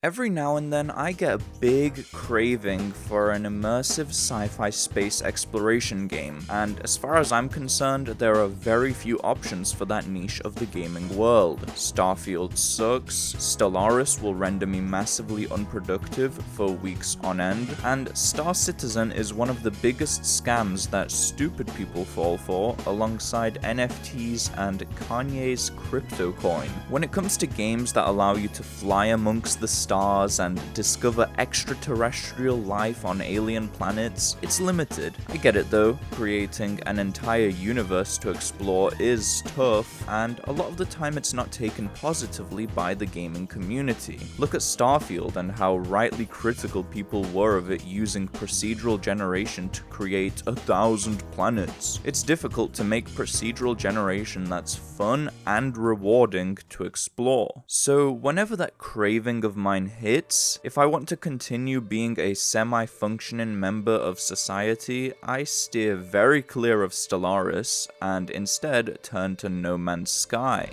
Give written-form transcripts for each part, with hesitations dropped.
Every now and then, I get a big craving for an immersive sci-fi space exploration game, and as far as I'm concerned, there are very few options for that niche of the gaming world. Starfield sucks, Stellaris will render me massively unproductive for weeks on end, and Star Citizen is one of the biggest scams that stupid people fall for, alongside NFTs and Kanye's crypto coin. When it comes to games that allow you to fly amongst the stars and discover extraterrestrial life on alien planets, it's limited. I get it though, creating an entire universe to explore is tough, and a lot of the time it's not taken positively by the gaming community. Look at Starfield and how rightly critical people were of it using procedural generation to create 1,000 planets. It's difficult to make procedural generation that's fun and rewarding to explore. So whenever that craving of mine hits, if I want to continue being a semi-functioning member of society, I steer very clear of Stellaris and instead turn to No Man's Sky.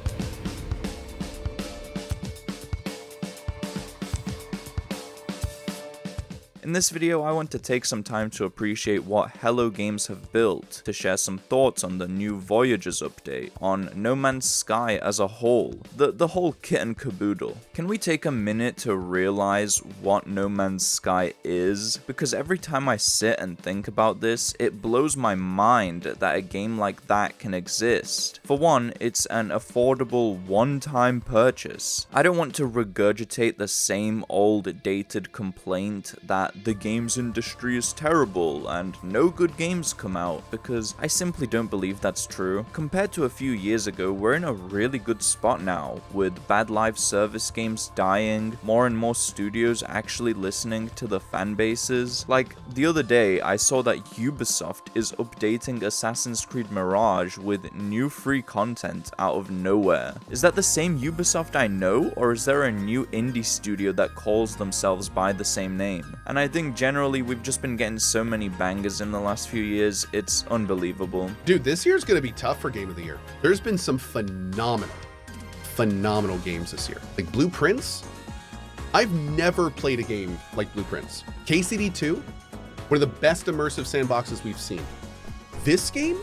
In this video, I want to take some time to appreciate what Hello Games have built, to share some thoughts on the new Voyagers update, on No Man's Sky as a whole, the whole kit and caboodle. Can we take a minute to realize what No Man's Sky is? Because every time I sit and think about this, it blows my mind that a game like that can exist. For one, it's an affordable one-time purchase. I don't want to regurgitate the same old dated complaint that the games industry is terrible and no good games come out, because I simply don't believe that's true. Compared to a few years ago, we're in a really good spot now, with bad live service games dying, more and more studios actually listening to the fan bases. Like, the other day, I saw that Ubisoft is updating Assassin's Creed Mirage with new free content out of nowhere. Is that the same Ubisoft I know, or is there a new indie studio that calls themselves by the same name? And I think generally we've just been getting so many bangers in the last few years, it's unbelievable. Dude, this year's gonna be tough for Game of the Year. There's been some phenomenal games this year. Like Blueprints, I've never played a game like Blueprints. KCD2, one of the best immersive sandboxes we've seen. This game,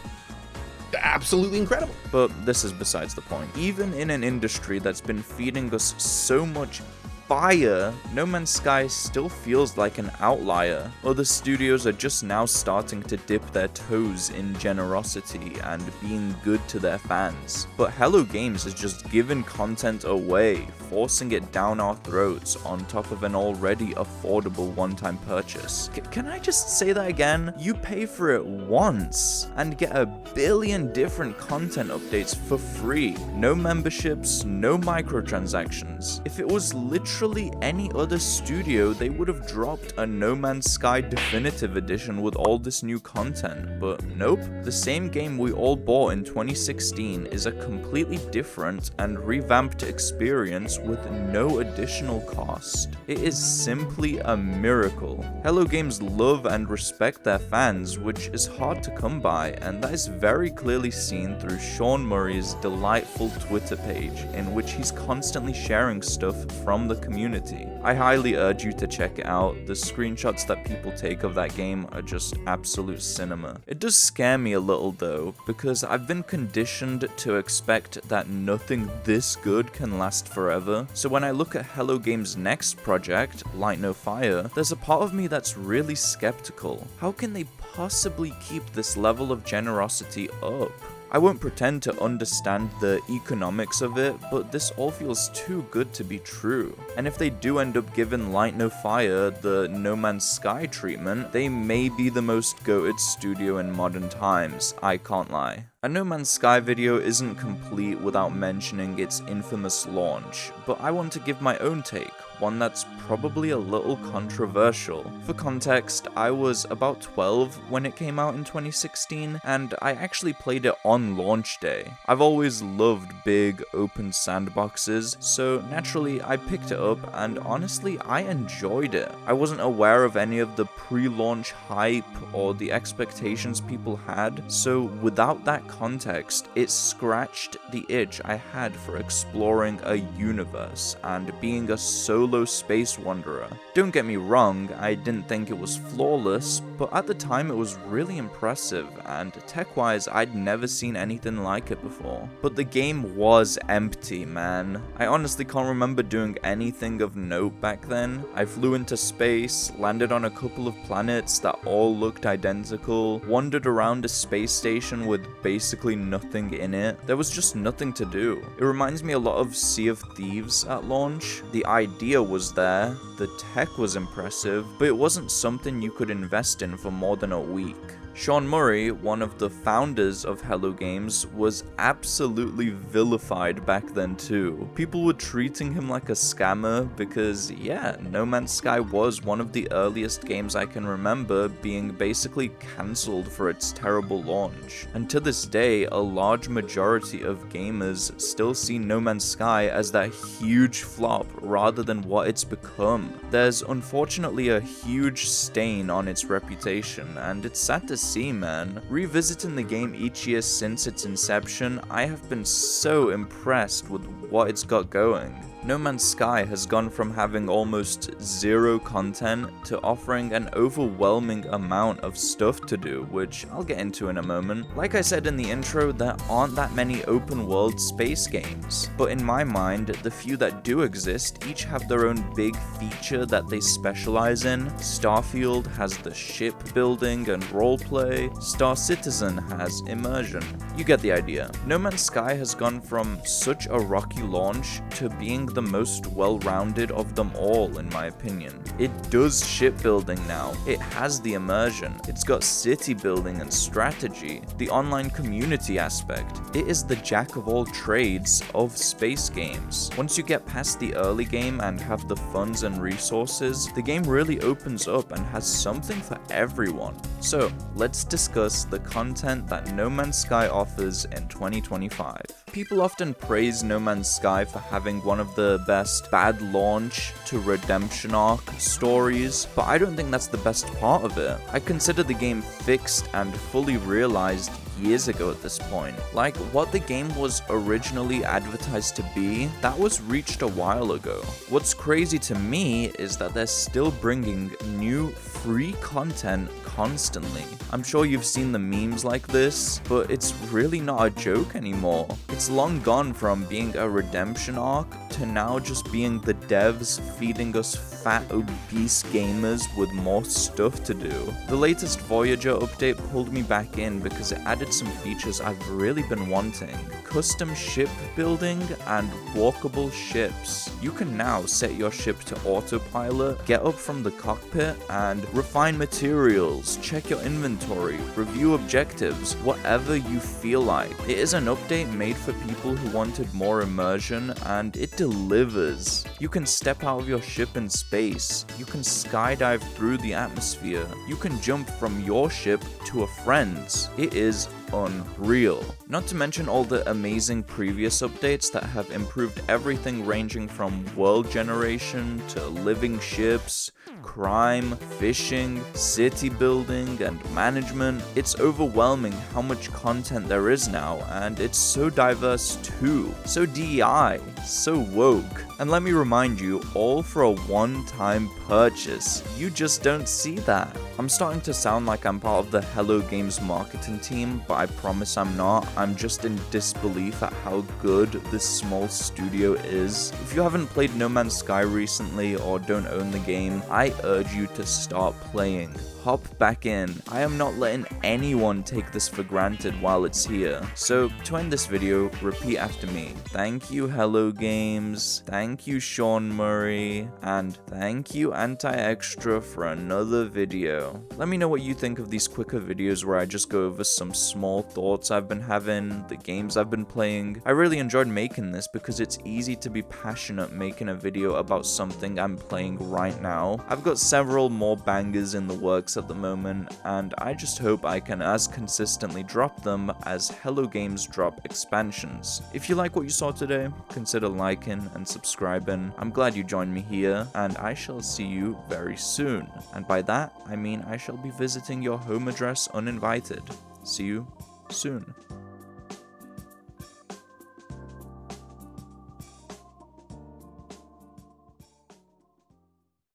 absolutely incredible. But this is besides the point. Even in an industry that's been feeding us so much fire, No Man's Sky still feels like an outlier. Other studios are just now starting to dip their toes in generosity and being good to their fans. But Hello Games has just given content away, forcing it down our throats on top of an already affordable one-time purchase. Can I just say that again? You pay for it once and get a billion different content updates for free. No memberships, no microtransactions. If it was literally any other studio, they would have dropped a No Man's Sky Definitive Edition with all this new content, but nope. The same game we all bought in 2016 is a completely different and revamped experience with no additional cost. It is simply a miracle. Hello Games love and respect their fans, which is hard to come by, and that is very clearly seen through Sean Murray's delightful Twitter page, in which he's constantly sharing stuff from the community. I highly urge you to check it out. The screenshots that people take of that game are just absolute cinema. It does scare me a little though, because I've been conditioned to expect that nothing this good can last forever. So when I look at Hello Games' next project, Light No Fire, there's a part of me that's really skeptical. How can they possibly keep this level of generosity up? I won't pretend to understand the economics of it, but this all feels too good to be true. And if they do end up giving Light No Fire the No Man's Sky treatment, they may be the most goated studio in modern times, I can't lie. A No Man's Sky video isn't complete without mentioning its infamous launch, but I want to give my own take, one that's probably a little controversial. For context, I was about 12 when it came out in 2016, and I actually played it on launch day. I've always loved big, open sandboxes, so naturally I picked it up, and honestly, I enjoyed it. I wasn't aware of any of the pre-launch hype or the expectations people had, so without that context, it scratched the itch I had for exploring a universe and being a solo space wanderer. Don't get me wrong, I didn't think it was flawless, but at the time it was really impressive, and tech-wise I'd never seen anything like it before. But the game was empty, man. I honestly can't remember doing anything of note back then. I flew into space, landed on a couple of planets that all looked identical, wandered around a space station with basically nothing in it. There was just nothing to do. It reminds me a lot of Sea of Thieves at launch. The idea was there, the tech was impressive, but it wasn't something you could invest in for more than a week. Sean Murray, one of the founders of Hello Games, was absolutely vilified back then too. People were treating him like a scammer because, yeah, No Man's Sky was one of the earliest games I can remember being basically cancelled for its terrible launch. And to this day, a large majority of gamers still see No Man's Sky as that huge flop rather than what it's become. There's unfortunately a huge stain on its reputation, and it's sad to see, man. Revisiting the game each year since its inception, I have been so impressed with what it's got going. No Man's Sky has gone from having almost zero content to offering an overwhelming amount of stuff to do, which I'll get into in a moment. Like I said in the intro, there aren't that many open world space games, but in my mind, the few that do exist each have their own big feature that they specialize in. Starfield has the ship building and roleplay, Star Citizen has immersion. You get the idea. No Man's Sky has gone from such a rocky launch to being the most well-rounded of them all, in my opinion. It does shipbuilding now, it has the immersion, it's got city building and strategy, the online community aspect. It is the jack of all trades of space games. Once you get past the early game and have the funds and resources, the game really opens up and has something for everyone. So, let's discuss the content that No Man's Sky offers in 2025. People often praise No Man's Sky for having one of the best bad launch to redemption arc stories, but I don't think that's the best part of it. I consider the game fixed and fully realized years ago at this point. Like, what the game was originally advertised to be, that was reached a while ago. What's crazy to me is that they're still bringing new free content constantly. I'm sure you've seen the memes like this, but it's really not a joke anymore. It's long gone from being a redemption arc to now just being the devs feeding us fat, obese gamers with more stuff to do. The latest Voyager update pulled me back in because it added some features I've really been wanting. Custom ship building and walkable ships. You can now set your ship to autopilot, get up from the cockpit, and refine materials, check your inventory, review objectives, whatever you feel like. It is an update made for people who wanted more immersion, and it delivers. You can step out of your ship in space, you can skydive through the atmosphere, you can jump from your ship to a friend's. It is unreal. Not to mention all the amazing previous updates that have improved everything ranging from world generation to living ships, crime, fishing, city building, and management. It's overwhelming how much content there is now, and it's so diverse too, so DEI, so woke. And let me remind you, all for a one-time purchase. You just don't see that. I'm starting to sound like I'm part of the Hello Games marketing team, but I promise I'm not. I'm just in disbelief at how good this small studio is. If you haven't played No Man's Sky recently or don't own the game, I urge you to start playing. Hop back in. I am not letting anyone take this for granted while it's here. So, to end this video, repeat after me. Thank you, Hello Games. Thank you, Sean Murray. And thank you, antiXTRA, for another video. Let me know what you think of these quicker videos where I just go over some small thoughts I've been having, the games I've been playing. I really enjoyed making this because it's easy to be passionate making a video about something I'm playing right now. I've got several more bangers in the works at the moment, and I just hope I can as consistently drop them as Hello Games drop expansions. If you like what you saw today, consider liking and subscribing. I'm glad you joined me here, and I shall see you very soon. And by that, I mean I shall be visiting your home address uninvited. See you soon.